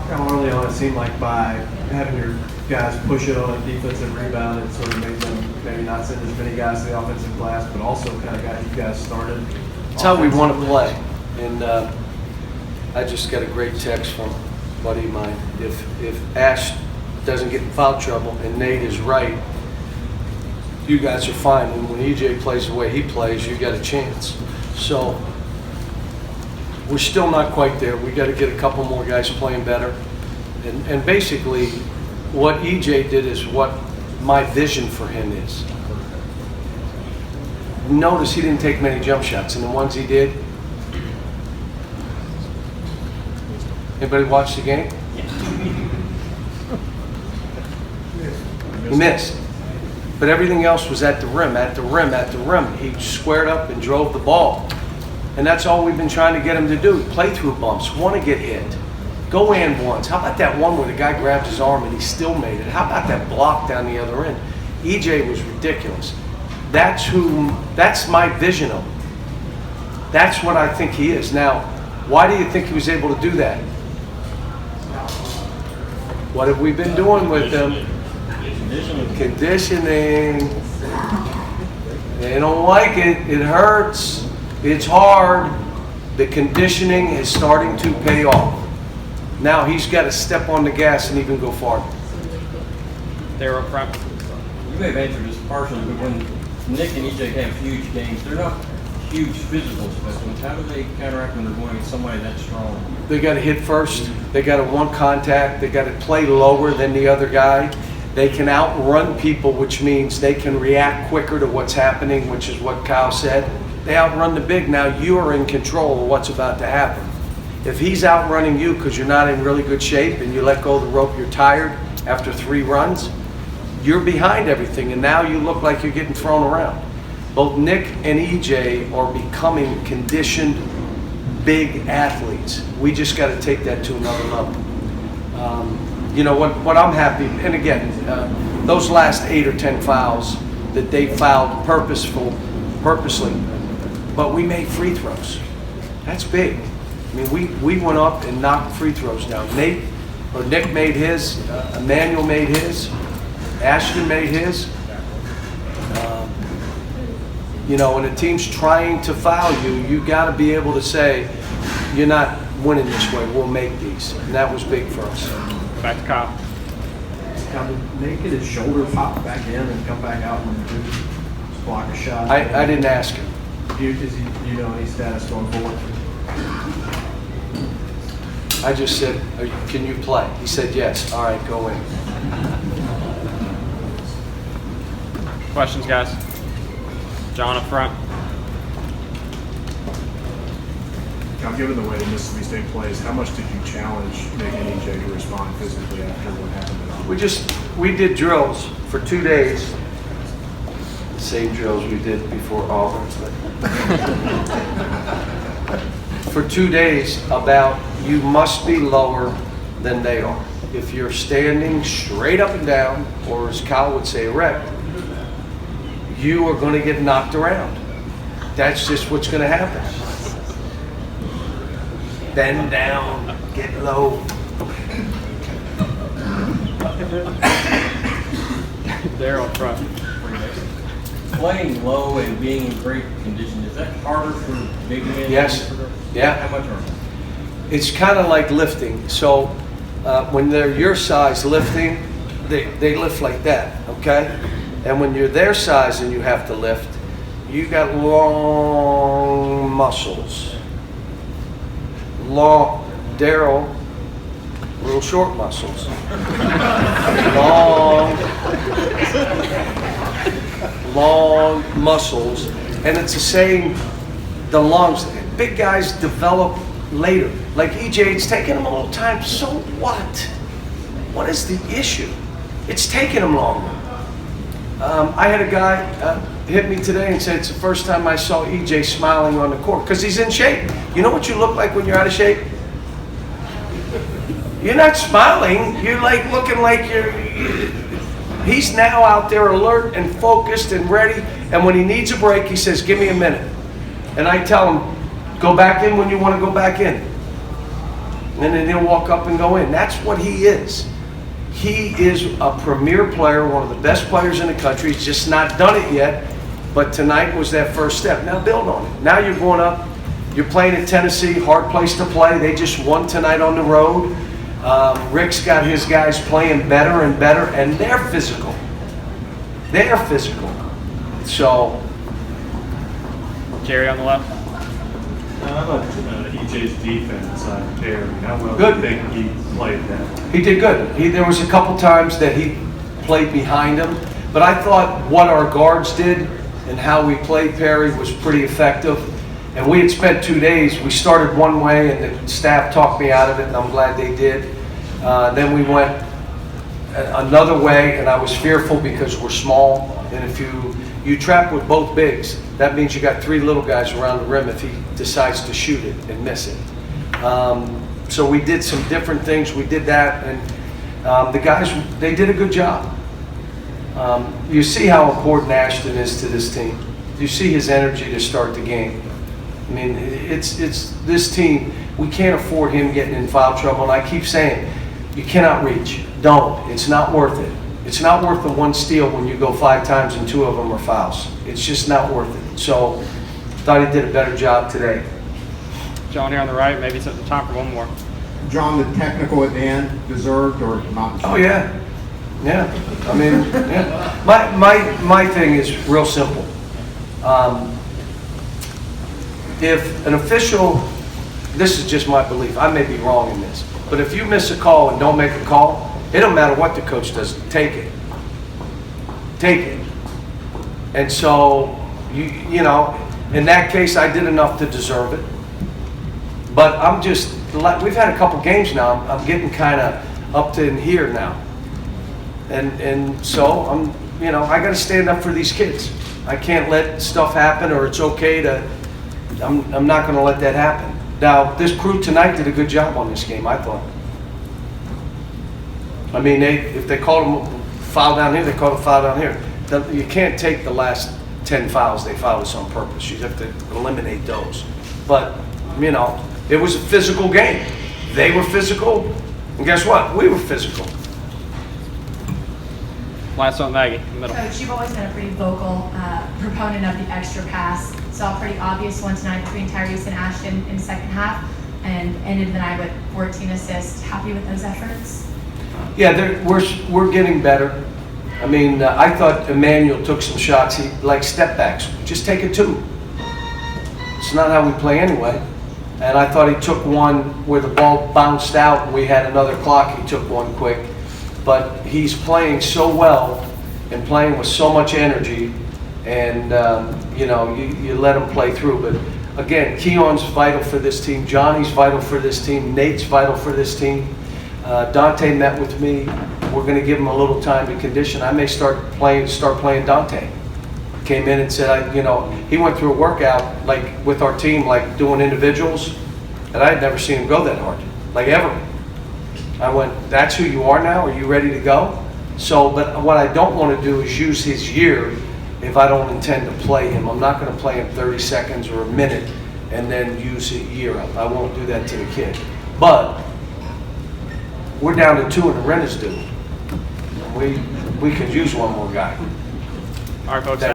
How early on it seemed like by having your guys push it on a defensive rebound, it sort of made them maybe not send as many guys to the offensive glass, but also kind of got you guys started. It's how we want to play. And I just got a great text from a buddy of mine. If Ash doesn't get in foul trouble and Nate is right, you guys are fine. And when EJ plays the way he plays, you got a chance. So we're still not quite there. We got to get a couple more guys playing better. And basically, what EJ did is what my vision for him is. Notice he didn't take many jump shots, and the ones he did. Anybody watch the game? He missed. But everything else was at the rim, at the rim, at the rim. He squared up and drove the ball. And that's all we've been trying to get him to do. Play through bumps, want to get hit. Go and ones. How about that one where the guy grabbed his arm and he still made it? How about that block down the other end? EJ was ridiculous. That's my vision of him. That's what I think he is. Now, why do you think he was able to do that? What have we been doing with him? Conditioning. They don't like it. It hurts. It's hard. The conditioning is starting to pay off. Now he's got to step on the gas and even go farther. They're up front. You may have answered this partially, but when Nick and EJ have huge games, they're not huge physical specimens. How do they counteract when they're going against somebody that strong? They got to hit first. They got to one contact. They got to play lower than the other guy. They can outrun people, which means they can react quicker to what's happening, which is what Kyle said. They outrun the big. Now you are in control of what's about to happen. If he's outrunning you because you're not in really good shape and you let go of the rope, you're tired after 3 runs, you're behind everything, and now you look like you're getting thrown around. Both Nick and EJ are becoming conditioned, big athletes. We just got to take that to another level. You know, what I'm happy, and again, those last 8 or 10 fouls that they fouled purposely, but we made free throws. That's big. I mean, we went up and knocked free throws down. Nick made his, Emmanuel made his, Ashton made his. You know, when a team's trying to foul you, you got to be able to say, you're not winning this way, we'll make these. And that was big for us. Back to Kyle. Now, did Nate get his shoulder pop back in and come back out and block a shot? I didn't ask him. Do you know any status going forward? I just said, can you play? He said yes. All right, go in. Questions, guys? John up front. Now, given the way the Mississippi State plays, how much did you challenge Nick and EJ to respond physically after what happened at Auburn? We did drills for 2 days. The same drills we did before Auburn. For 2 days about you must be lower than they are. If you're standing straight up and down, or as Kyle would say, erect, you are going to get knocked around. That's just what's going to happen. Bend down, get low. They're up front. Playing low and being in great condition, is that harder for big men? Yes. Yeah. How much harder? It's kind of like lifting. So when they're your size lifting, they lift like that, okay? And when you're their size and you have to lift, you got long muscles. Daryl, little short muscles. long muscles. And it's the same, the lungs. Big guys develop later. Like EJ, it's taking him a little time. So what? What is the issue? It's taking him longer. I had a guy hit me today and said it's the first time I saw EJ smiling on the court because he's in shape. You know what you look like when you're out of shape? You're not smiling. You're like looking like he's now out there alert and focused and ready. And when he needs a break, he says, give me a minute. And I tell him, go back in when you want to go back in. and then he'll walk up and go in. That's what he is. He is a premier player, one of the best players in the country. He's just not done it yet, but tonight was that first step. Now build on it. Now you're going up, you're playing at Tennessee, hard place to play. They just won tonight on the road. Rick's got his guys playing better and better, and they're physical. They're physical. So, Jerry on the left. How about EJ's defense on Perry? How well Good. do you think he played that? he did good. There was a couple times that he played behind him, but I thought what our guards did and how we played Perry was pretty effective. And we had spent 2 days. We started one way, and the staff talked me out of it, and I'm glad they did. Then we went another way, and I was fearful because we're small, and if you trap with both bigs, that means you got 3 little guys around the rim if he decides to shoot it and miss it. So we did some different things. We did that, and the guys, they did a good job. You see how important Ashton is to this team. You see his energy to start the game. I mean, it's this team, we can't afford him getting in foul trouble, and I keep saying, you cannot reach. Don't. It's not worth it. It's not worth the 1 steal when you go 5 times and 2 of them are fouls. It's just not worth it. So, thought he did a better job today. John here on the right. Maybe it's time for one more. John, the technical at the end, deserved or not deserved? Oh, yeah. Yeah. I mean, yeah. My thing is real simple. If an official, this is just my belief, I may be wrong in this, but if you miss a call and don't make a call, it don't matter what the coach does, take it. Take it. And so, you know, in that case, I did enough to deserve it. But I'm just, we've had a couple games now, I'm getting kind of up to in here now. And so, you know, I got to stand up for these kids. I can't let stuff happen, or it's okay to, I'm not going to let that happen. Now, this crew tonight did a good job on this game, I thought. I mean, if they called them foul down here, they called a foul down here. You can't take the last 10 fouls they fouled us on purpose. You have to eliminate those. But, you know, it was a physical game. They were physical, and guess what? We were physical. Last one, Maggie, in the middle. Coach, you've always been a pretty vocal proponent of the extra pass. Saw a pretty obvious one tonight between Tyrese and Ashton in the second half, and ended the night with 14 assists. Happy with those efforts? Yeah, we're getting better. I mean, I thought Emmanuel took some shots, like step backs. Just take it 2. It's not how we play anyway. And I thought he took one where the ball bounced out and we had another clock. He took one quick. But he's playing so well and playing with so much energy, and you know, you let him play through. But again, Keon's vital for this team. Johnny's vital for this team. Nate's vital for this team. Dante met with me. We're going to give him a little time to condition. I may start playing Dante. Came in and said, you know, he went through a workout like with our team, like doing individuals, and I had never seen him go that hard, like ever. I went, that's who you are now? Are you ready to go? So, but what I don't want to do is use his year if I don't intend to play him. I'm not going to play him 30 seconds or a minute and then use a year up. I won't do that to the kid. But we're down to 2 and the rent is due. We could use one more guy. All right, folks.